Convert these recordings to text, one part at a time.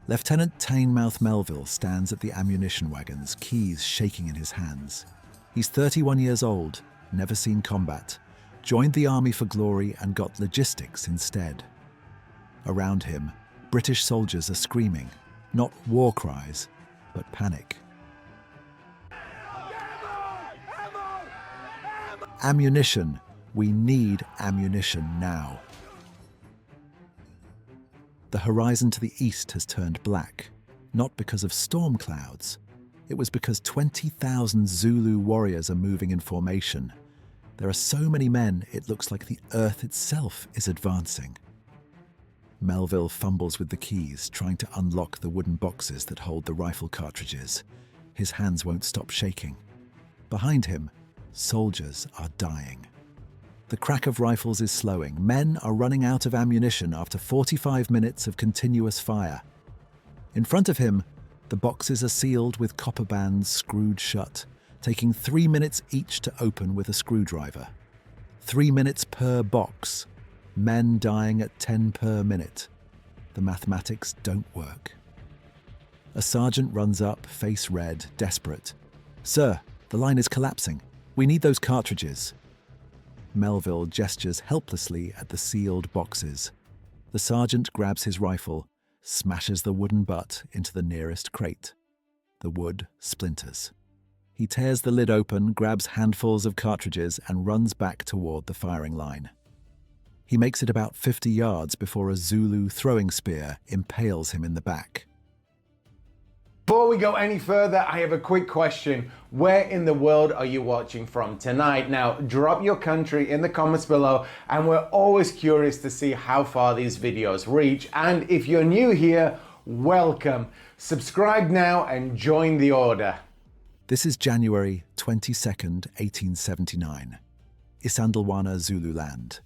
Lieutenant Teignmouth Melville stands at the ammunition wagons, keys shaking in his hands. He's 31 years old, never seen combat, joined the army for glory and got logistics instead. Around him, British soldiers are screaming, not war cries, but panic. Ammunition. We need ammunition now. The horizon to the east has turned black, not because of storm clouds. It was because 20,000 Zulu warriors are moving in formation. There are so many men, it looks like the earth itself is advancing. Melville fumbles with the keys, trying to unlock the wooden boxes that hold the rifle cartridges. His hands won't stop shaking. Behind him, soldiers are dying. The crack of rifles is slowing. Men are running out of ammunition after 45 minutes of continuous fire. In front of him, the boxes are sealed with copper bands screwed shut, taking 3 minutes each to open with a screwdriver. 3 minutes per box. Men dying at 10 per minute. The mathematics don't work. A sergeant runs up, face red, desperate. "Sir, the line is collapsing. We need those cartridges." Melville gestures helplessly at the sealed boxes. The sergeant grabs his rifle, smashes the wooden butt into the nearest crate. The wood splinters. He tears the lid open, grabs handfuls of cartridges, and runs back toward the firing line. He makes it about 50 yards before a Zulu throwing spear impales him in the back. Before we go any further, I have a quick question. Where in the world are you watching from tonight? Now, drop your country in the comments below, and we're always curious to see how far these videos reach. And if you're new here, welcome. Subscribe now and join the order. This is January 22nd, 1879. Isandlwana, Zululand.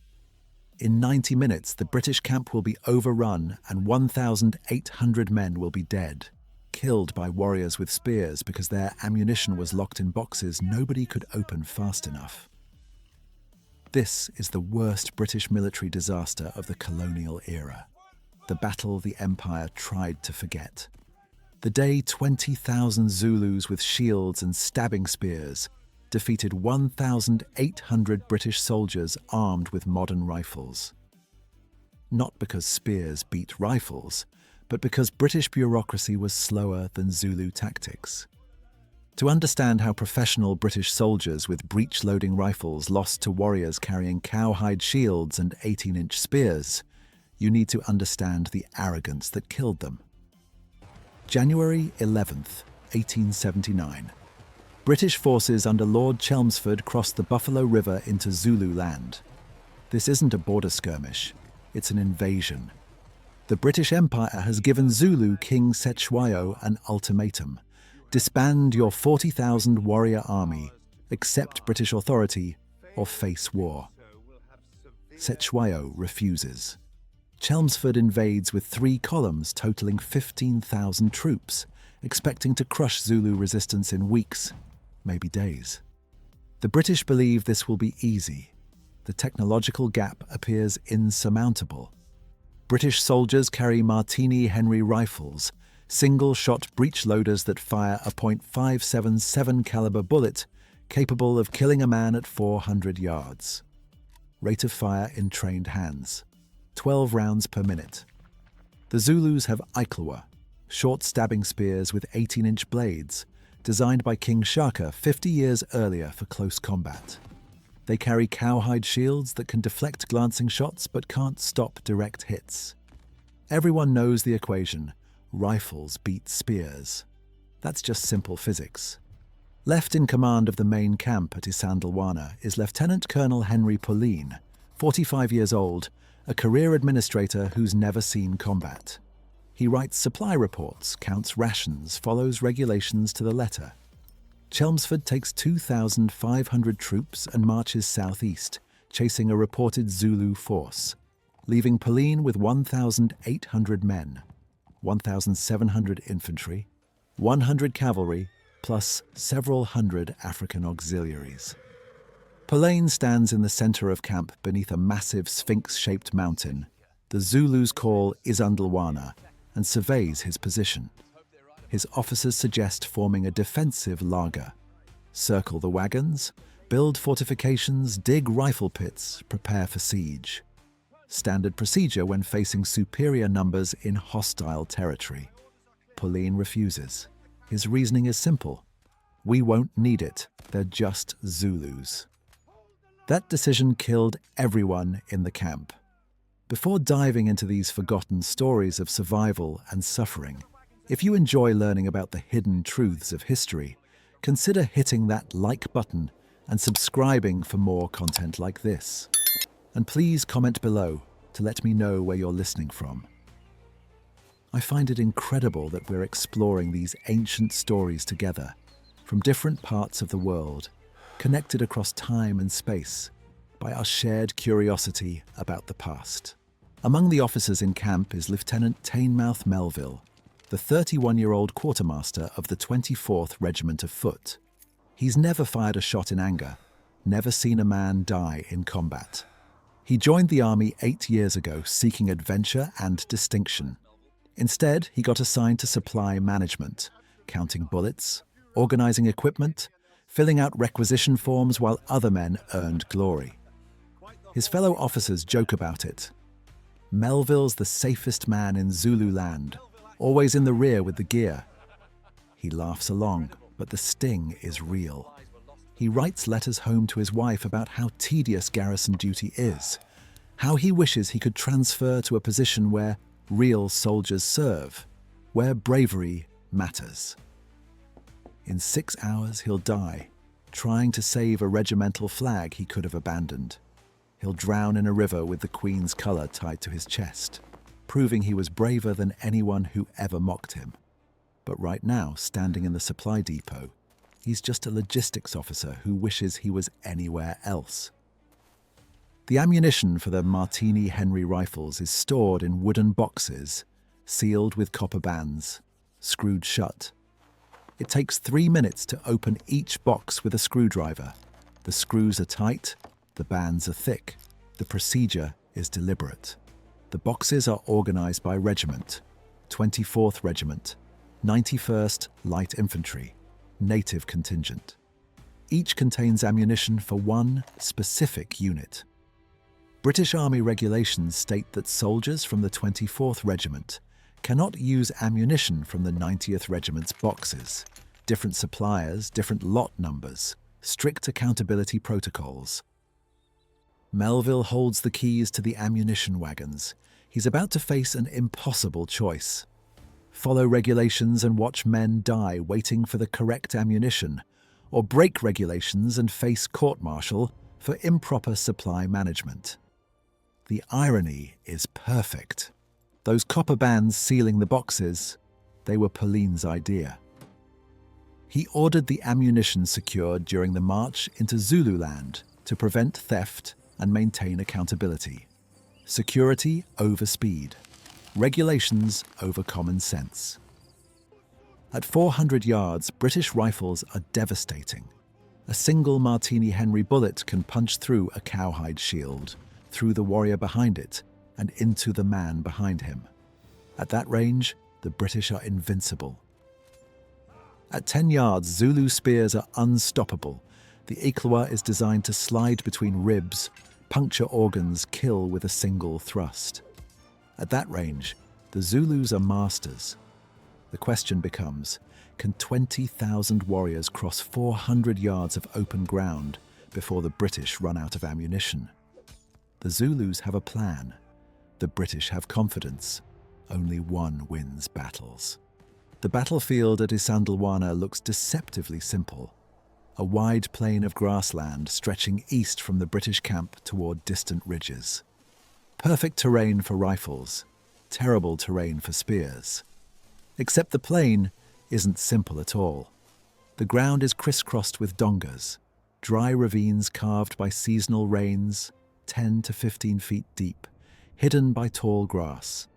In 90 minutes, the British camp will be overrun and 1,800 men will be dead. Killed by warriors with spears because their ammunition was locked in boxes nobody could open fast enough. This is the worst British military disaster of the colonial era. The battle the Empire tried to forget. The day 20,000 Zulus with shields and stabbing spears defeated 1,800 British soldiers armed with modern rifles. Not because spears beat rifles, but because British bureaucracy was slower than Zulu tactics. To understand how professional British soldiers with breech-loading rifles lost to warriors carrying cowhide shields and 18-inch spears, you need to understand the arrogance that killed them. January 11th, 1879. British forces under Lord Chelmsford crossed the Buffalo River into Zululand. This isn't a border skirmish, it's an invasion. The British Empire has given Zulu King Cetshwayo an ultimatum. Disband your 40,000 warrior army, accept British authority, or face war. Cetshwayo refuses. Chelmsford invades with 3 columns totaling 15,000 troops, expecting to crush Zulu resistance in weeks, maybe days. The British believe this will be easy. The technological gap appears insurmountable. British soldiers carry Martini-Henry rifles, single-shot breech loaders that fire a .577 caliber bullet capable of killing a man at 400 yards. Rate of fire in trained hands, 12 rounds per minute. The Zulus have Iklewa, short stabbing spears with 18-inch blades, designed by King Shaka 50 years earlier for close combat. They carry cowhide shields that can deflect glancing shots but can't stop direct hits. Everyone knows the equation: rifles beat spears. That's just simple physics. Left in command of the main camp at Isandlwana is Lieutenant Colonel Henry Pauline, 45 years old, a career administrator who's never seen combat. He writes supply reports, counts rations, follows regulations to the letter. Chelmsford takes 2,500 troops and marches southeast, chasing a reported Zulu force, leaving Pauline with 1,800 men, 1,700 infantry, 100 cavalry, plus several hundred African auxiliaries. Pauline stands in the center of camp beneath a massive sphinx-shaped mountain the Zulus call Isandlwana, and surveys his position. His officers suggest forming a defensive laager. Circle the wagons, build fortifications, dig rifle pits, prepare for siege. Standard procedure when facing superior numbers in hostile territory. Pauline refuses. His reasoning is simple. We won't need it. They're just Zulus. That decision killed everyone in the camp. Before diving into these forgotten stories of survival and suffering, if you enjoy learning about the hidden truths of history, consider hitting that like button and subscribing for more content like this. And please comment below to let me know where you're listening from. I find it incredible that we're exploring these ancient stories together, from different parts of the world, connected across time and space by our shared curiosity about the past. Among the officers in camp is Lieutenant Teignmouth Melville, the 31-year-old quartermaster of the 24th Regiment of Foot. He's never fired a shot in anger, never seen a man die in combat. He joined the army 8 years ago seeking adventure and distinction. Instead, he got assigned to supply management, counting bullets, organizing equipment, filling out requisition forms while other men earned glory. His fellow officers joke about it. Melville's the safest man in Zulu land, always in the rear with the gear. He laughs along, but the sting is real. He writes letters home to his wife about how tedious garrison duty is, how he wishes he could transfer to a position where real soldiers serve, where bravery matters. In 6 hours, he'll die, trying to save a regimental flag he could have abandoned. He'll drown in a river with the Queen's colour tied to his chest, proving he was braver than anyone who ever mocked him. But right now, standing in the supply depot, he's just a logistics officer who wishes he was anywhere else. The ammunition for the Martini-Henry rifles is stored in wooden boxes, sealed with copper bands, screwed shut. It takes 3 minutes to open each box with a screwdriver. The screws are tight, the bands are thick. The procedure is deliberate. The boxes are organized by regiment: 24th Regiment, 91st Light Infantry, Native Contingent. Each contains ammunition for one specific unit. British Army regulations state that soldiers from the 24th Regiment cannot use ammunition from the 90th Regiment's boxes. Different suppliers, different lot numbers, strict accountability protocols. Melville holds the keys to the ammunition wagons. He's about to face an impossible choice. Follow regulations and watch men die waiting for the correct ammunition, or break regulations and face court-martial for improper supply management. The irony is perfect. Those copper bands sealing the boxes, they were Pauline's idea. He ordered the ammunition secured during the march into Zululand to prevent theft and maintain accountability. Security over speed. Regulations over common sense. At 400 yards, British rifles are devastating. A single Martini-Henry bullet can punch through a cowhide shield, through the warrior behind it, and into the man behind him. At that range, the British are invincible. At 10 yards, Zulu spears are unstoppable. The Iklewa is designed to slide between ribs, puncture organs, kill with a single thrust. At that range, the Zulus are masters. The question becomes, can 20,000 warriors cross 400 yards of open ground before the British run out of ammunition? The Zulus have a plan. The British have confidence. Only one wins battles. The battlefield at Isandlwana looks deceptively simple. A wide plain of grassland stretching east from the British camp toward distant ridges. Perfect terrain for rifles, terrible terrain for spears. Except the plain isn't simple at all. The ground is crisscrossed with dongas, dry ravines carved by seasonal rains, 10 to 15 feet deep, hidden by tall grass.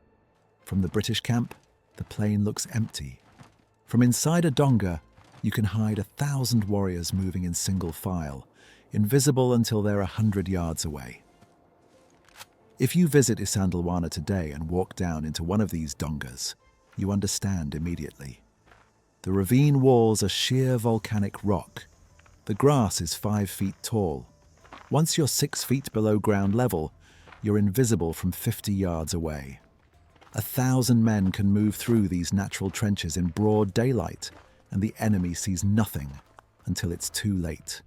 From the British camp, the plain looks empty. From inside a donga, you can hide 1,000 warriors moving in single file, invisible until they're 100 yards away. If you visit Isandlwana today and walk down into one of these dongas, You understand immediately. The ravine walls are sheer volcanic rock. The grass is 5 feet tall. Once you're 6 feet below ground level, you're invisible from 50 yards away. 1,000 men can move through these natural trenches in broad daylight, and the enemy sees nothing until it's too late.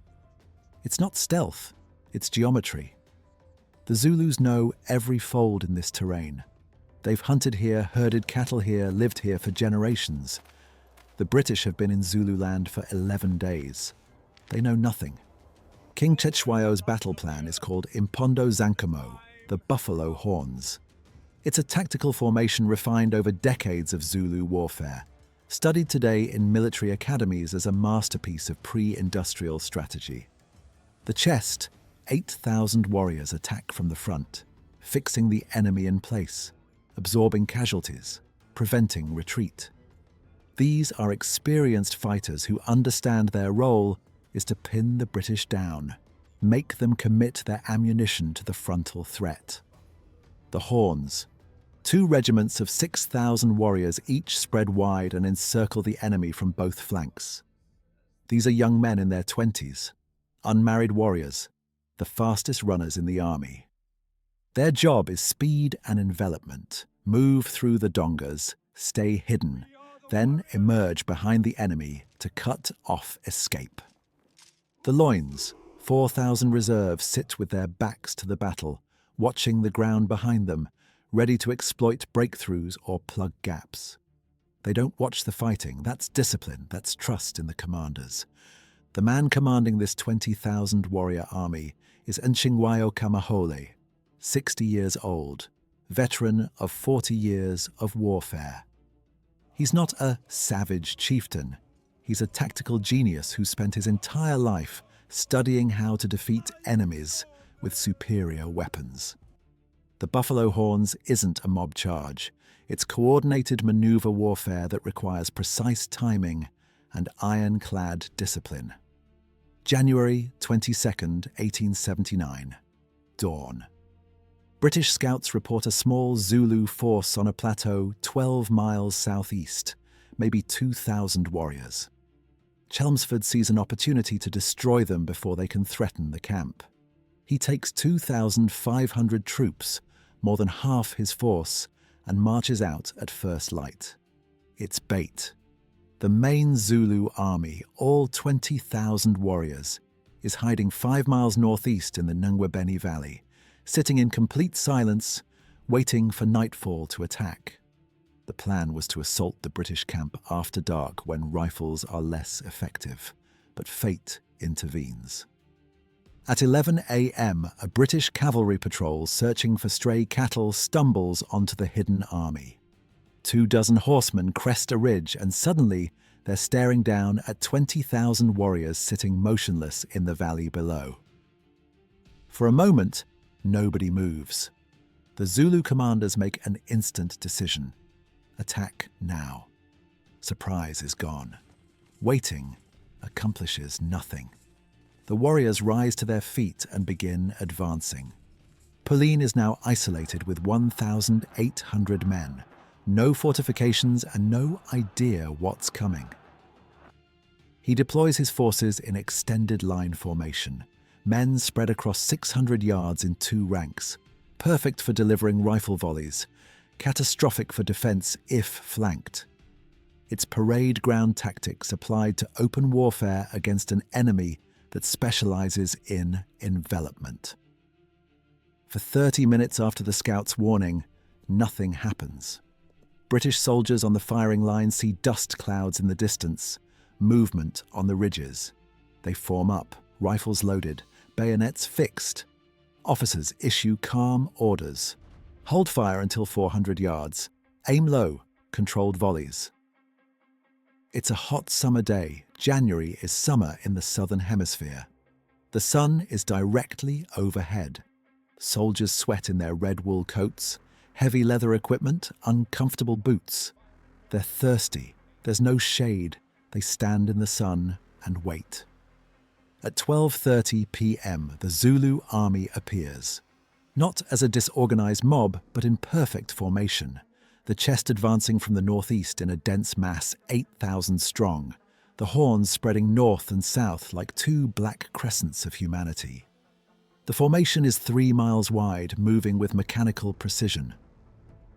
It's not stealth, it's geometry. The Zulus know every fold in this terrain. They've hunted here, herded cattle here, lived here for generations. The British have been in Zululand for 11 days. They know nothing. King Cetshwayo's battle plan is called Impondo Zankamo, the Buffalo Horns. It's a tactical formation refined over decades of Zulu warfare, studied today in military academies as a masterpiece of pre-industrial strategy. The chest, 8,000 warriors attack from the front, fixing the enemy in place, absorbing casualties, preventing retreat. These are experienced fighters who understand their role is to pin the British down, make them commit their ammunition to the frontal threat. The Horns, 2 regiments of 6,000 warriors each spread wide and encircle the enemy from both flanks. These are young men in their 20s, unmarried warriors, the fastest runners in the army. Their job is speed and envelopment, move through the dongas, stay hidden, then emerge behind the enemy to cut off escape. The Loins, 4,000 reserves, sit with their backs to the battle, watching the ground behind them, ready to exploit breakthroughs or plug gaps. They don't watch the fighting. That's discipline. That's trust in the commanders. The man commanding this 20,000 warrior army is Nchingwayo Kamahole, 60 years old, veteran of 40 years of warfare. He's not a savage chieftain. He's a tactical genius who spent his entire life studying how to defeat enemies with superior weapons. The Buffalo Horns isn't a mob charge. It's coordinated maneuver warfare that requires precise timing and ironclad discipline. January 22nd, 1879. Dawn. British scouts report a small Zulu force on a plateau 12 miles southeast, maybe 2,000 warriors. Chelmsford sees an opportunity to destroy them before they can threaten the camp. He takes 2,500 troops, more than half his force, and marches out at first light. It's bait. The main Zulu army, all 20,000 warriors, is hiding 5 miles northeast in the Ngwebeni Valley, sitting in complete silence, waiting for nightfall to attack. The plan was to assault the British camp after dark when rifles are less effective, but fate intervenes. At 11 a.m., a British cavalry patrol searching for stray cattle stumbles onto the hidden army. 24 horsemen crest a ridge, and suddenly they're staring down at 20,000 warriors sitting motionless in the valley below. For a moment, nobody moves. The Zulu commanders make an instant decision. Attack now. Surprise is gone. Waiting accomplishes nothing. The warriors rise to their feet and begin advancing. Pauline is now isolated with 1,800 men. No fortifications and no idea what's coming. He deploys his forces in extended line formation. Men spread across 600 yards in 2 ranks, perfect for delivering rifle volleys, catastrophic for defense if flanked. It's parade ground tactics applied to open warfare against an enemy that specializes in envelopment. For 30 minutes after the scouts' warning, nothing happens. British soldiers on the firing line see dust clouds in the distance, movement on the ridges. They form up, rifles loaded, bayonets fixed. Officers issue calm orders. Hold fire until 400 yards. Aim low, controlled volleys. It's a hot summer day. January is summer in the southern hemisphere. The sun is directly overhead. Soldiers sweat in their red wool coats, heavy leather equipment, uncomfortable boots. They're thirsty. There's no shade. They stand in the sun and wait. At 12:30 p.m., the Zulu army appears. Not as a disorganized mob, but in perfect formation. the chest advancing from the northeast in a dense mass 8,000 strong, the horns spreading north and south like two black crescents of humanity. The formation is 3 miles wide, moving with mechanical precision.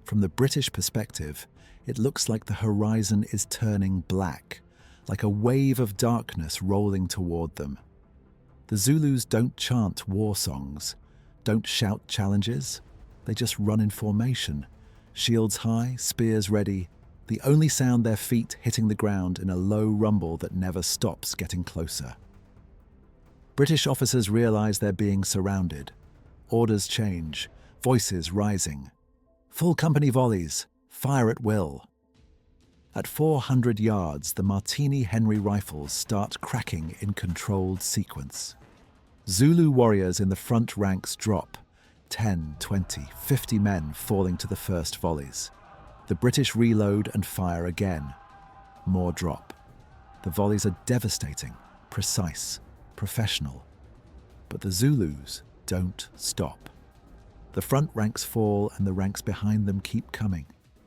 From the British perspective, it looks like the horizon is turning black, like a wave of darkness rolling toward them. The Zulus don't chant war songs, don't shout challenges. They just run in formation, shields high, spears ready, the only sound their feet hitting the ground in a low rumble that never stops getting closer. British officers realize they're being surrounded. Orders change, voices rising. Full company volleys, fire at will. At 400 yards, the Martini-Henry rifles start cracking in controlled sequence. Zulu warriors in the front ranks drop, 10, 20, 50 men falling to the first volleys. The British reload and fire again. More drop. The volleys are devastating, precise, professional. But the Zulus don't stop. The front ranks fall and the ranks behind them keep coming,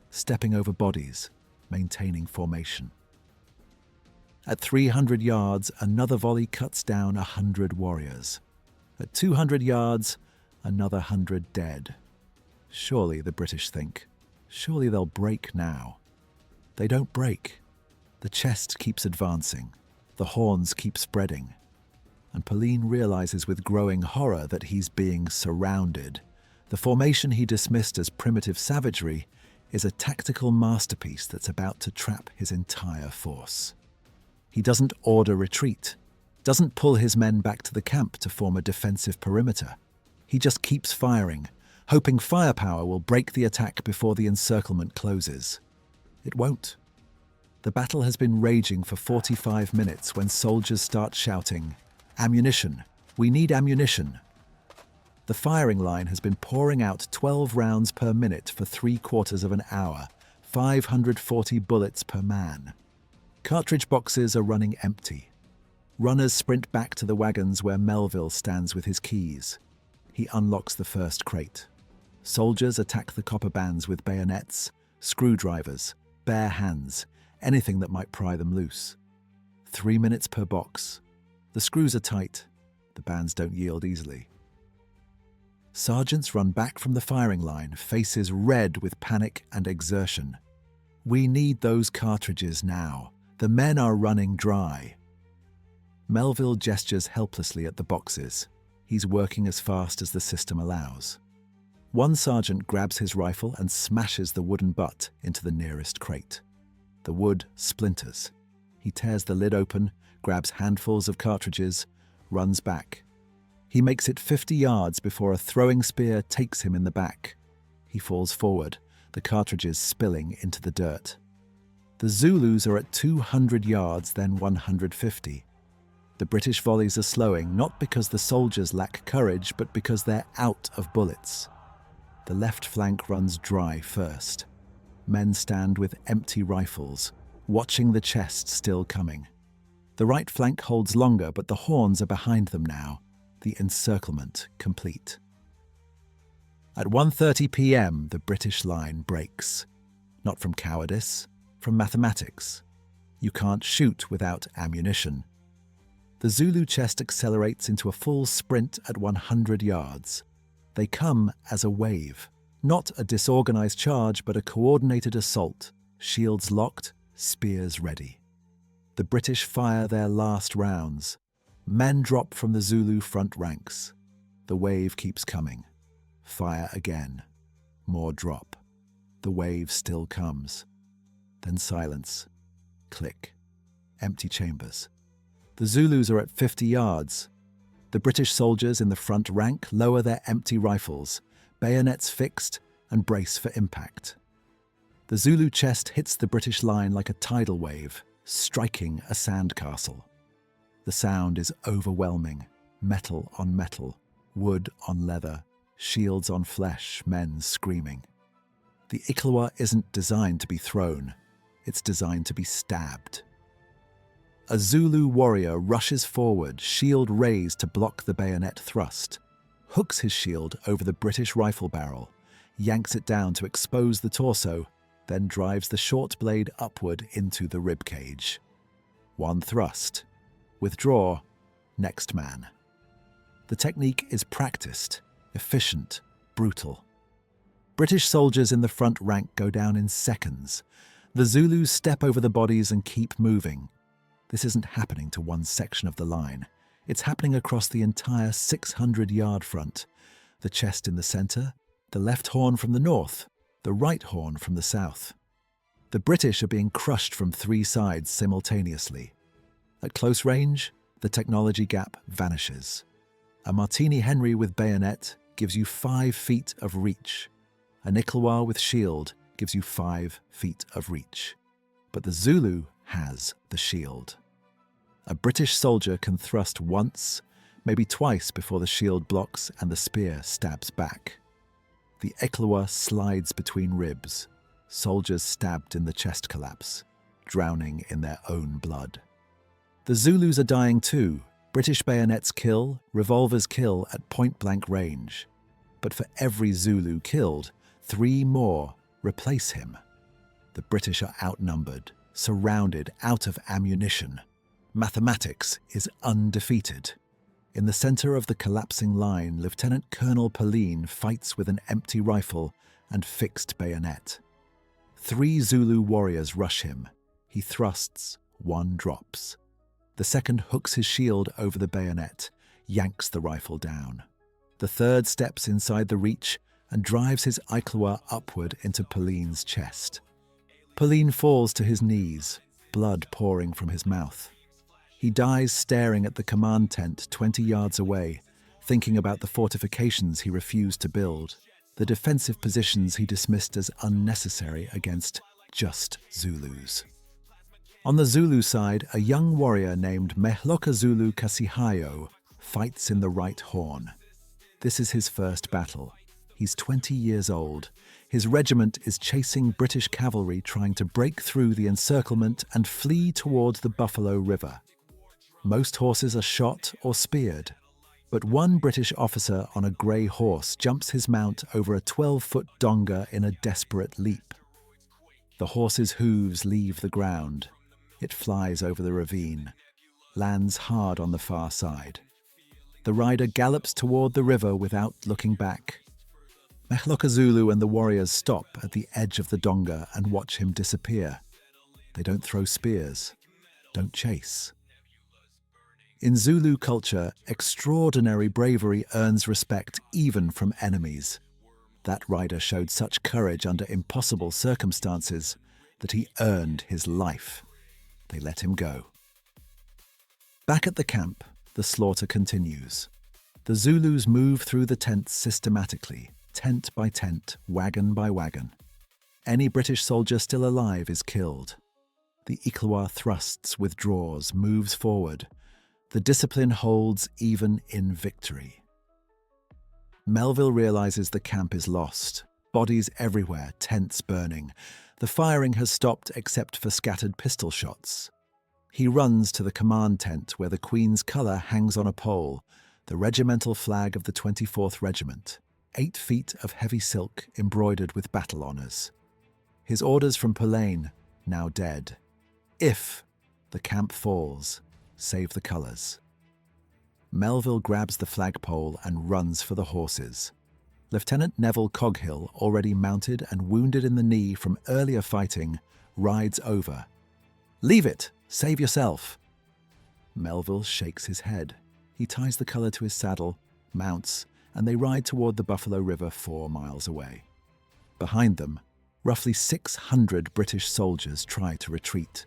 stepping over bodies, maintaining formation. At 300 yards, another volley cuts down 100 warriors. At 200 yards, another 100 dead. Surely, the British think, surely they'll break now. They don't break. The chest keeps advancing. The horns keep spreading. And Pauline realizes with growing horror that he's being surrounded. The formation he dismissed as primitive savagery is a tactical masterpiece that's about to trap his entire force. He doesn't order retreat, doesn't pull his men back to the camp to form a defensive perimeter. He just keeps firing, hoping firepower will break the attack before the encirclement closes. It won't. The battle has been raging for 45 minutes when soldiers start shouting, "Ammunition! We need ammunition!" The firing line has been pouring out 12 rounds per minute for 3/4 of an hour, 540 bullets per man. Cartridge boxes are running empty. Runners sprint back to the wagons where Melville stands with his keys. He unlocks the first crate. Soldiers attack the copper bands with bayonets, screwdrivers, bare hands, anything that might pry them loose. 3 minutes per box. The screws are tight. The bands don't yield easily. Sergeants run back from the firing line, faces red with panic and exertion. We need those cartridges now. The men are running dry. Melville gestures helplessly at the boxes. He's working as fast as the system allows. One sergeant grabs his rifle and smashes the wooden butt into the nearest crate. The wood splinters. He tears the lid open, grabs handfuls of cartridges, runs back. He makes it 50 yards before a throwing spear takes him in the back. He falls forward, the cartridges spilling into the dirt. The Zulus are at 200 yards, then 150. The British volleys are slowing, not because the soldiers lack courage, but because they're out of bullets. The left flank runs dry first. Men stand with empty rifles, watching the chest still coming. The right flank holds longer, but the horns are behind them now. The encirclement complete. At 1:30 p.m., the British line breaks. Not from cowardice, from mathematics. You can't shoot without ammunition. The Zulu chest accelerates into a full sprint at 100 yards. They come as a wave. Not a disorganized charge, but a coordinated assault. Shields locked, spears ready. The British fire their last rounds. Men drop from the Zulu front ranks. The wave keeps coming. Fire again. More drop. The wave still comes. Then silence. Click. Empty chambers. The Zulus are at 50 yards. The British soldiers in the front rank lower their empty rifles, bayonets fixed, and brace for impact. The Zulu chest hits the British line like a tidal wave, striking a sandcastle. The sound is overwhelming. Metal on metal, wood on leather, shields on flesh, men screaming. The Iklewa isn't designed to be thrown. It's designed to be stabbed. A Zulu warrior rushes forward, shield raised to block the bayonet thrust, hooks his shield over the British rifle barrel, yanks it down to expose the torso, then drives the short blade upward into the rib cage. One thrust. Withdraw. Next man. The technique is practiced, efficient, brutal. British soldiers in the front rank go down in seconds. The Zulus step over the bodies and keep moving. This isn't happening to one section of the line. It's happening across the entire 600-yard front. The chest in the center, the left horn from the north, the right horn from the south. The British are being crushed from three sides simultaneously. At close range, the technology gap vanishes. A Martini-Henry with bayonet gives you 5 feet of reach. A Nickelwa with shield gives you 5 feet of reach. But the Zulu has the shield. A British soldier can thrust once, maybe twice before the shield blocks and the spear stabs back. The Nickelwa slides between ribs, soldiers stabbed in the chest collapse, drowning in their own blood. The Zulus are dying too. British bayonets kill, revolvers kill at point-blank range. But for every Zulu killed, 3 more replace him. The British are outnumbered, surrounded, out of ammunition. Mathematics is undefeated. In the center of the collapsing line, Lieutenant Colonel Pauline fights with an empty rifle and fixed bayonet. 3 Zulu warriors rush him. He thrusts, 1 drops. The second hooks his shield over the bayonet, yanks the rifle down. The third steps inside the reach and drives his Nickelwa upward into Pauline's chest. Pauline falls to his knees, blood pouring from his mouth. He dies staring at the command tent 20 yards away, thinking about the fortifications he refused to build, the defensive positions he dismissed as unnecessary against just Zulus. On the Zulu side, a young warrior named Mehloka Zulu Kasihayo fights in the right horn. This is his first battle. He's 20 years old. His regiment is chasing British cavalry trying to break through the encirclement and flee towards the Buffalo River. Most horses are shot or speared, but one British officer on a grey horse jumps his mount over a 12-foot donga in a desperate leap. The horse's hooves leave the ground. It flies over the ravine, lands hard on the far side. The rider gallops toward the river without looking back. Mehloka Zulu and the warriors stop at the edge of the donga and watch him disappear. They don't throw spears, don't chase. In Zulu culture, extraordinary bravery earns respect even from enemies. That rider showed such courage under impossible circumstances that he earned his life. They let him go. Back at the camp, the slaughter continues. The Zulus move through the tents systematically, tent by tent, wagon by wagon. Any British soldier still alive is killed. The Nickelwa thrusts, withdraws, moves forward. The discipline holds even in victory. Melville realizes the camp is lost. Bodies everywhere, tents burning. The firing has stopped except for scattered pistol shots. He runs to the command tent where the Queen's colour hangs on a pole, the regimental flag of the 24th Regiment, 8 feet of heavy silk embroidered with battle honours. His orders from Pauline, now dead. If the camp falls, save the colours. Melville grabs the flagpole and runs for the horses. Lieutenant Neville Coghill, already mounted and wounded in the knee from earlier fighting, rides over. "Leave it! Save yourself!" Melville shakes his head. He ties the colour to his saddle, mounts, and they ride toward the Buffalo River 4 miles away. Behind them, roughly 600 British soldiers try to retreat.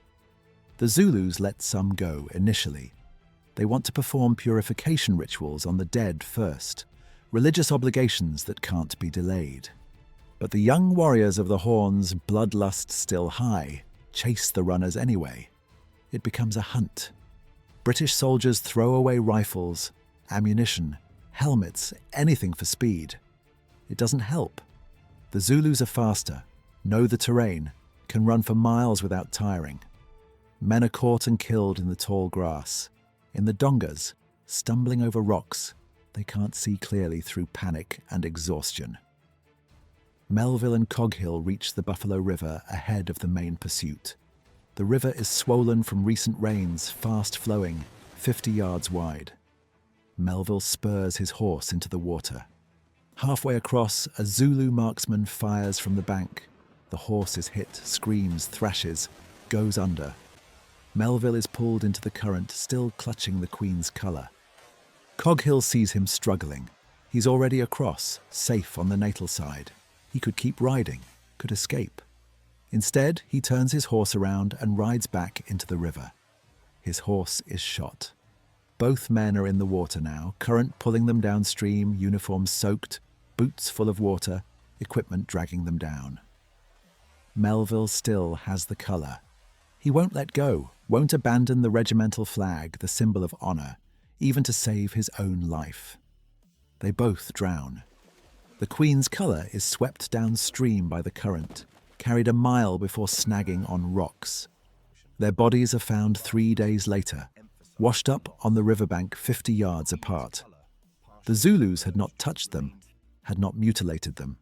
The Zulus let some go initially. They want to perform purification rituals on the dead first, religious obligations that can't be delayed. But the young warriors of the Horns, bloodlust still high, chase the runners anyway. It becomes a hunt. British soldiers throw away rifles, ammunition, helmets, anything for speed. It doesn't help. The Zulus are faster, know the terrain, can run for miles without tiring. Men are caught and killed in the tall grass. In the dongas, stumbling over rocks, they can't see clearly through panic and exhaustion. Melville and Coghill reach the Buffalo River ahead of the main pursuit. The river is swollen from recent rains, fast flowing, 50 yards wide. Melville spurs his horse into the water. Halfway across, a Zulu marksman fires from the bank. The horse is hit, screams, thrashes, goes under. Melville is pulled into the current, still clutching the Queen's colour. Coghill sees him struggling. He's already across, safe on the natal side. He could keep riding, could escape. Instead, he turns his horse around and rides back into the river. His horse is shot. Both men are in the water now, current pulling them downstream, uniforms soaked, boots full of water, equipment dragging them down. Melville still has the colour. He won't let go, won't abandon the regimental flag, the symbol of honour, even to save his own life. They both drown. The Queen's colour is swept downstream by the current, carried a mile before snagging on rocks. Their bodies are found 3 days later, washed up on the riverbank 50 yards apart. The Zulus had not touched them, had not mutilated them.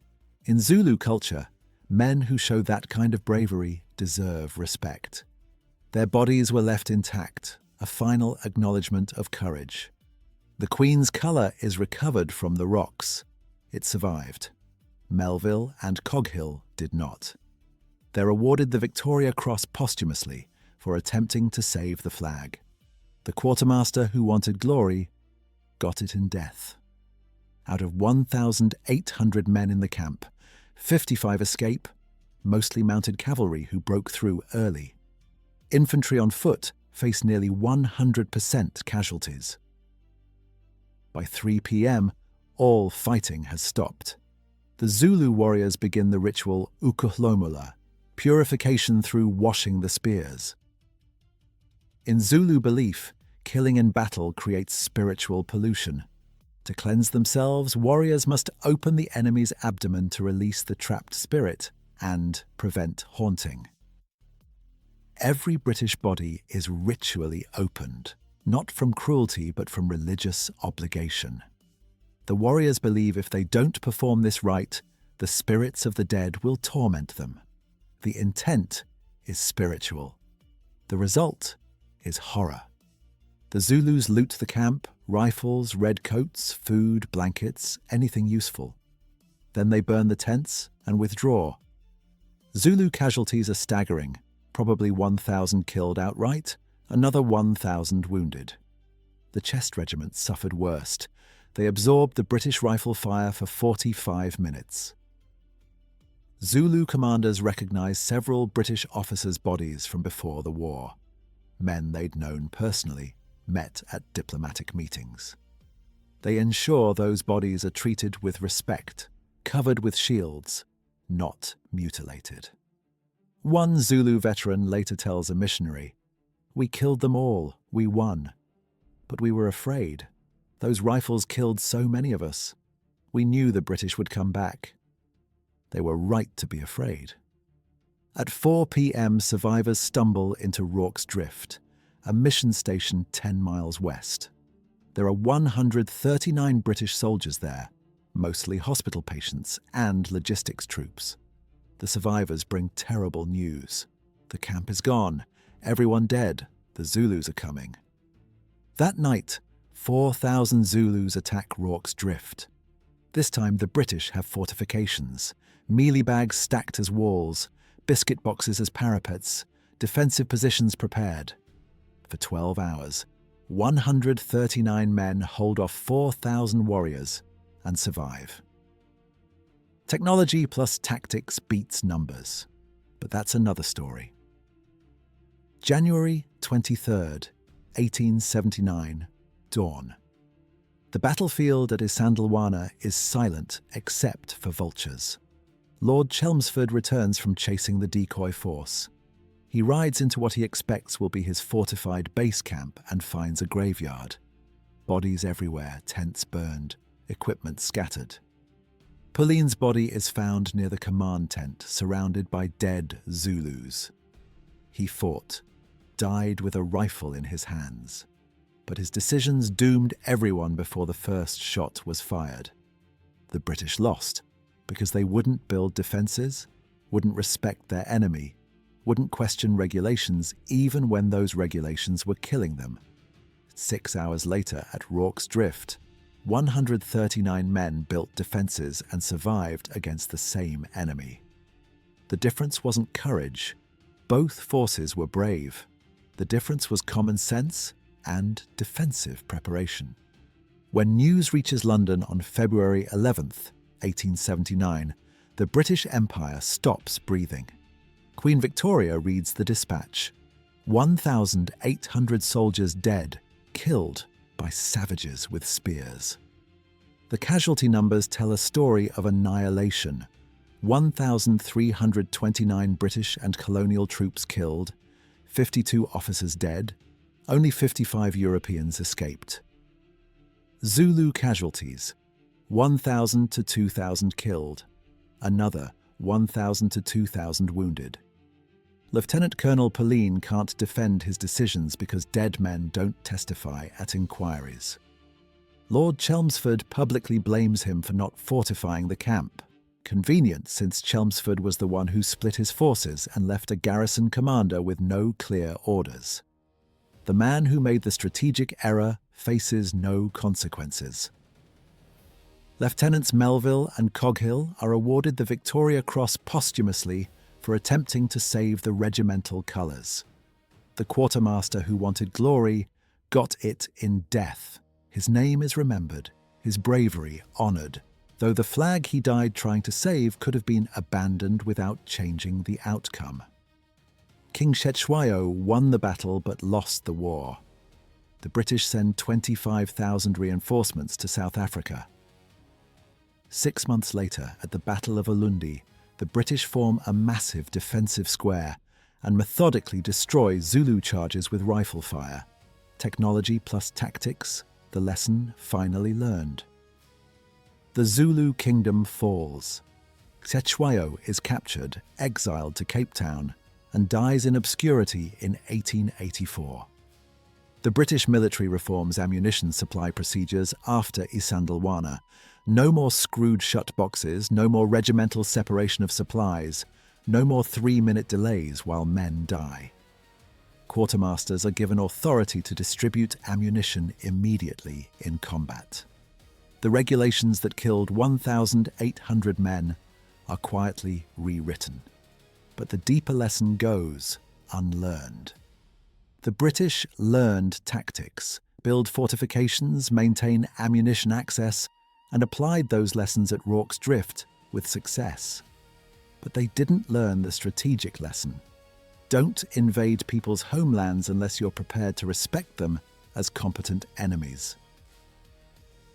In Zulu culture, men who show that kind of bravery deserve respect. Their bodies were left intact, a final acknowledgement of courage. The Queen's colour is recovered from the rocks. It survived. Melville and Coghill did not. They're awarded the Victoria Cross posthumously for attempting to save the flag. The quartermaster who wanted glory got it in death. Out of 1,800 men in the camp, 55 escape, mostly mounted cavalry who broke through early. Infantry on foot face nearly 100% casualties. By 3 p.m., all fighting has stopped. The Zulu warriors begin the ritual ukuhlomula, purification through washing the spears. In Zulu belief, killing in battle creates spiritual pollution. To cleanse themselves, warriors must open the enemy's abdomen to release the trapped spirit and prevent haunting. Every British body is ritually opened, not from cruelty but from religious obligation. The warriors believe if they don't perform this rite, the spirits of the dead will torment them. The intent is spiritual. The result is horror. The Zulus loot the camp, rifles, redcoats, food, blankets, anything useful. Then they burn the tents and withdraw. Zulu casualties are staggering, probably 1,000 killed outright, another 1,000 wounded. The chest regiment suffered worst. They absorbed the British rifle fire for 45 minutes. Zulu commanders recognized several British officers' bodies from before the war. Men they'd known personally, met at diplomatic meetings. They ensure those bodies are treated with respect, covered with shields, not mutilated. One Zulu veteran later tells a missionary, "We killed them all, we won. But we were afraid. Those rifles killed so many of us. We knew the British would come back." They were right to be afraid. At 4 p.m., survivors stumble into Rorke's Drift, a mission station 10 miles west. There are 139 British soldiers there, mostly hospital patients and logistics troops. The survivors bring terrible news. The camp is gone, everyone dead, the Zulus are coming. That night, 4,000 Zulus attack Rorke's Drift. This time the British have fortifications, mealie bags stacked as walls, biscuit boxes as parapets, defensive positions prepared. For 12 hours, 139 men hold off 4,000 warriors and survive. Technology plus tactics beats numbers, but that's another story. January 23rd, 1879, dawn. The battlefield at Isandlwana is silent except for vultures. Lord Chelmsford returns from chasing the decoy force. He rides into what he expects will be his fortified base camp and finds a graveyard. Bodies everywhere, tents burned, equipment scattered. Pauline's body is found near the command tent, surrounded by dead Zulus. He fought, died with a rifle in his hands. But his decisions doomed everyone before the first shot was fired. The British lost, because they wouldn't build defenses, wouldn't respect their enemy, wouldn't question regulations even when those regulations were killing them. 6 hours later at Rorke's Drift, 139 men built defenses and survived against the same enemy. The difference wasn't courage. Both forces were brave. The difference was common sense and defensive preparation. When news reaches London on February 11th, 1879, the British Empire stops breathing. Queen Victoria reads the dispatch: 1,800 soldiers dead, killed by savages with spears. The casualty numbers tell a story of annihilation. 1,329 British and colonial troops killed, 52 officers dead, only 55 Europeans escaped. Zulu casualties: 1,000 to 2,000 killed, another 1,000 to 2,000 wounded. Lieutenant Colonel Pauline can't defend his decisions because dead men don't testify at inquiries. Lord Chelmsford publicly blames him for not fortifying the camp. Convenient, since Chelmsford was the one who split his forces and left a garrison commander with no clear orders. The man who made the strategic error faces no consequences. Lieutenants Melville and Coghill are awarded the Victoria Cross posthumously for attempting to save the regimental colours. The quartermaster who wanted glory got it in death. His name is remembered, his bravery honoured, though the flag he died trying to save could have been abandoned without changing the outcome. King Cetshwayo won the battle but lost the war. The British send 25,000 reinforcements to South Africa. 6 months later, at the Battle of Ulundi, the British form a massive defensive square and methodically destroy Zulu charges with rifle fire. Technology plus tactics, the lesson finally learned. The Zulu Kingdom falls. Cetshwayo is captured, exiled to Cape Town, and dies in obscurity in 1884. The British military reforms ammunition supply procedures after Isandlwana. No more screwed-shut boxes, no more regimental separation of supplies, no more 3-minute delays while men die. Quartermasters are given authority to distribute ammunition immediately in combat. The regulations that killed 1,800 men are quietly rewritten. But the deeper lesson goes unlearned. The British learned tactics, build fortifications, maintain ammunition access, and applied those lessons at Rorke's Drift with success. But they didn't learn the strategic lesson. Don't invade people's homelands unless you're prepared to respect them as competent enemies.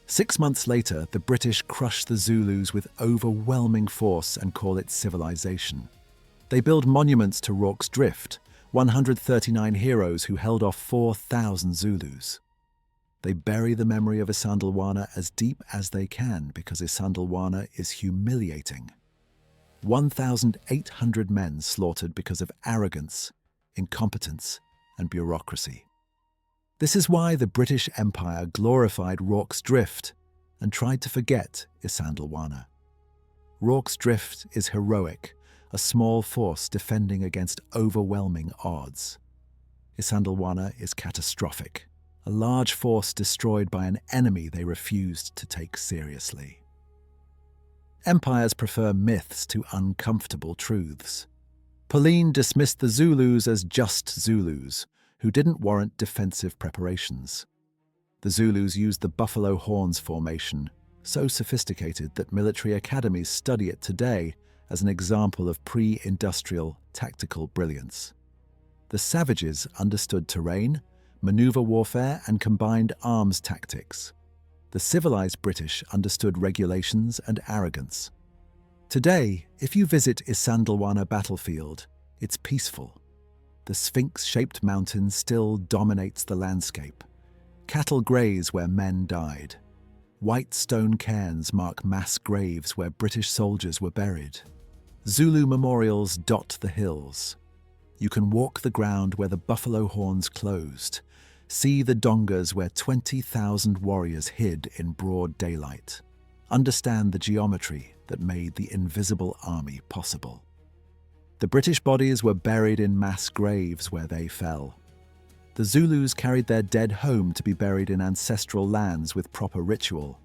6 months later, the British crush the Zulus with overwhelming force and call it civilization. They build monuments to Rorke's Drift, 139 heroes who held off 4,000 Zulus. They bury the memory of Isandlwana as deep as they can because Isandlwana is humiliating. 1,800 men slaughtered because of arrogance, incompetence, and bureaucracy. This is why the British Empire glorified Rorke's Drift and tried to forget Isandlwana. Rorke's Drift is heroic, a small force defending against overwhelming odds. Isandlwana is catastrophic, a large force destroyed by an enemy they refused to take seriously. Empires prefer myths to uncomfortable truths. Pauline dismissed the Zulus as just Zulus, who didn't warrant defensive preparations. The Zulus used the buffalo horns formation, so sophisticated that military academies study it today as an example of pre-industrial tactical brilliance. The savages understood terrain, maneuver warfare, and combined arms tactics. The civilized British understood regulations and arrogance. Today, if you visit Isandlwana battlefield, it's peaceful. The sphinx-shaped mountain still dominates the landscape. Cattle graze where men died. White stone cairns mark mass graves where British soldiers were buried. Zulu memorials dot the hills. You can walk the ground where the buffalo horns closed, see the dongas where 20,000 warriors hid in broad daylight. understand the geometry that made the invisible army possible. The British bodies were buried in mass graves where they fell. The Zulus carried their dead home to be buried in ancestral lands with proper ritual.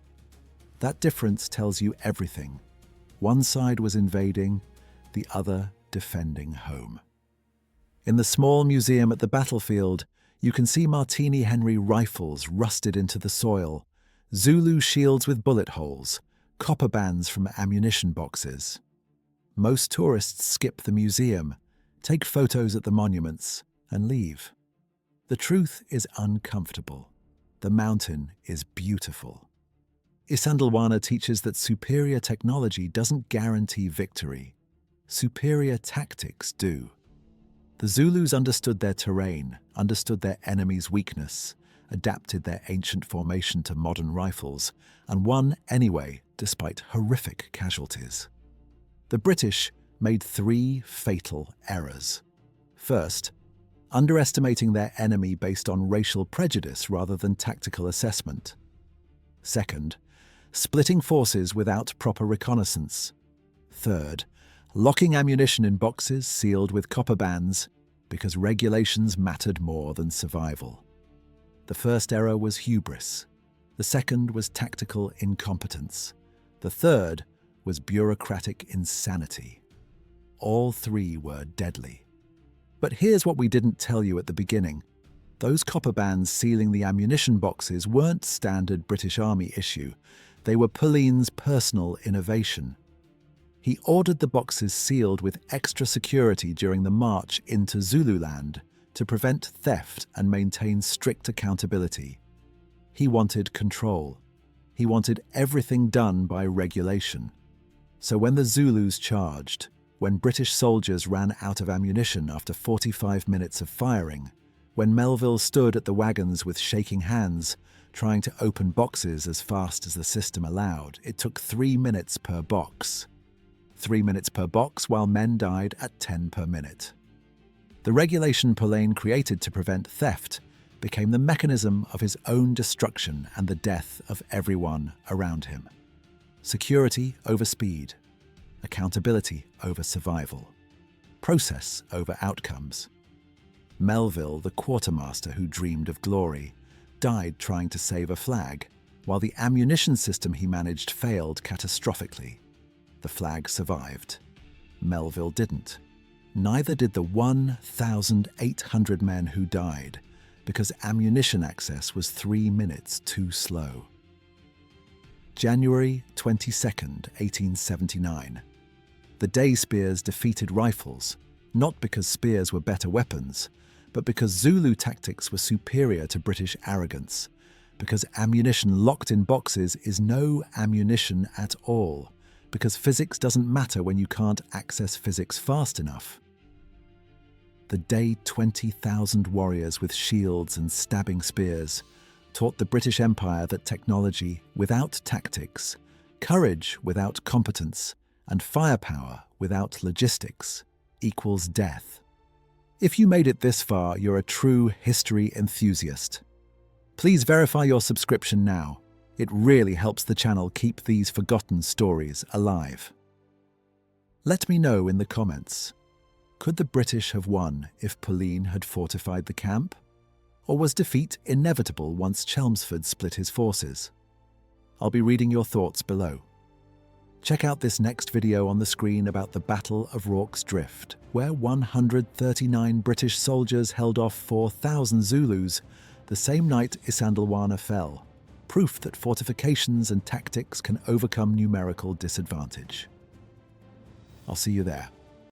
That difference tells you everything. One side was invading, the other defending home. In the small museum at the battlefield, you can see Martini-Henry rifles rusted into the soil, Zulu shields with bullet holes, copper bands from ammunition boxes. Most tourists skip the museum, take photos at the monuments, and leave. The truth is uncomfortable. The mountain is beautiful. Isandlwana teaches that superior technology doesn't guarantee victory. Superior tactics do. The Zulus understood their terrain, understood their enemy's weakness, adapted their ancient formation to modern rifles, and won anyway, despite horrific casualties. The British made 3 fatal errors. First, underestimating their enemy based on racial prejudice rather than tactical assessment. Second, splitting forces without proper reconnaissance. Third, locking ammunition in boxes sealed with copper bands because regulations mattered more than survival. The first error was hubris. The second was tactical incompetence. The third was bureaucratic insanity. All 3 were deadly. But here's what we didn't tell you at the beginning. Those copper bands sealing the ammunition boxes weren't standard British Army issue. They were Pauline's personal innovation. He ordered the boxes sealed with extra security during the march into Zululand to prevent theft and maintain strict accountability. He wanted control. He wanted everything done by regulation. So when the Zulus charged, when British soldiers ran out of ammunition after 45 minutes of firing, when Melville stood at the wagons with shaking hands, trying to open boxes as fast as the system allowed, it took 3 minutes per box. 3 minutes per box while men died at 10 per minute. The regulation Pauline created to prevent theft became the mechanism of his own destruction and the death of everyone around him. Security over speed. Accountability over survival. Process over outcomes. Melville, the quartermaster who dreamed of glory, died trying to save a flag, while the ammunition system he managed failed catastrophically. The flag survived. Melville didn't. Neither did the 1,800 men who died, because ammunition access was 3 minutes too slow. January 22nd, 1879. The day spears defeated rifles, not because spears were better weapons, but because Zulu tactics were superior to British arrogance, because ammunition locked in boxes is no ammunition at all, because physics doesn't matter when you can't access physics fast enough. The day 20,000 warriors with shields and stabbing spears taught the British Empire that technology without tactics, courage without competence, and firepower without logistics equals death. If you made it this far, you're a true history enthusiast. Please verify your subscription now. It really helps the channel keep these forgotten stories alive. Let me know in the comments. Could the British have won if Pauline had fortified the camp? Or was defeat inevitable once Chelmsford split his forces? I'll be reading your thoughts below. Check out this next video on the screen about the Battle of Rorke's Drift, where 139 British soldiers held off 4,000 Zulus the same night Isandlwana fell. Proof that fortifications and tactics can overcome numerical disadvantage. I'll see you there.